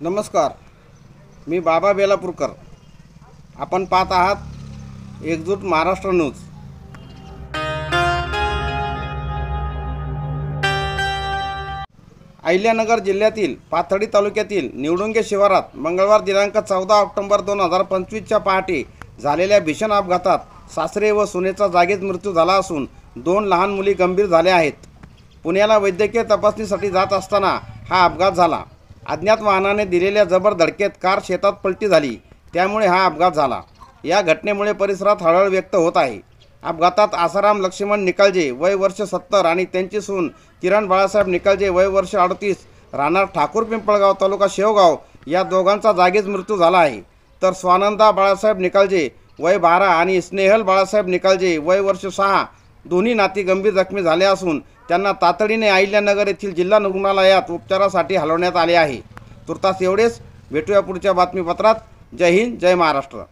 नमस्कार, मी बाबा बेलापूरकर. आपण पाहत आहात एकजूट महाराष्ट्र न्यूज. अहिल्यानगर जिल्ह्यातील पाथर्डी तालुक्यातील निवडुंगे शिवारात मंगळवार दिनांक 14 ऑक्टोबर 2025च्या पहाटे झालेल्या भीषण अपघातात सासरे व सुनेचा जागीच मृत्यू झाला असून 2 लहान मुली गंभीर झाल्या आहेत. पुण्याला वैद्यकीय तपासणीसाठी जात असताना हा अपघात झाला. अज्ञात वाहनाने दिलेल्या जबर धडकेत कार शेतात पलटी झाली, त्यामुळे हा अपघात झाला. या घटनेमुळे परिसरात हळहळ व्यक्त होत आहे. अपघातात आसाराम लक्ष्मण निकालजे वय वर्ष 70 आणि त्यांची सून किरण बाळासाहेब निकालजे वय वर्ष 38 राहणार ठाकूर पिंपळगाव तालुका शेवगाव या दोघांचा जागीच मृत्यू झाला आहे. तर स्वानंदा बाळासाहेब निकालजे वय 12 आणि स्नेहल बाळासाहेब निकालजे वय वर्ष 6 दोन्ही नाती गंभीर जखमी झाले असून त्यांना तातडीने अहिल्यानगर येथील जिल्हा रुग्णालयात उपचारासाठी हलवण्यात आले आहे. तुर्तास एवढेच. भेटूया पुढच्या बातमीपत्रात. जय हिंद, जय महाराष्ट्र.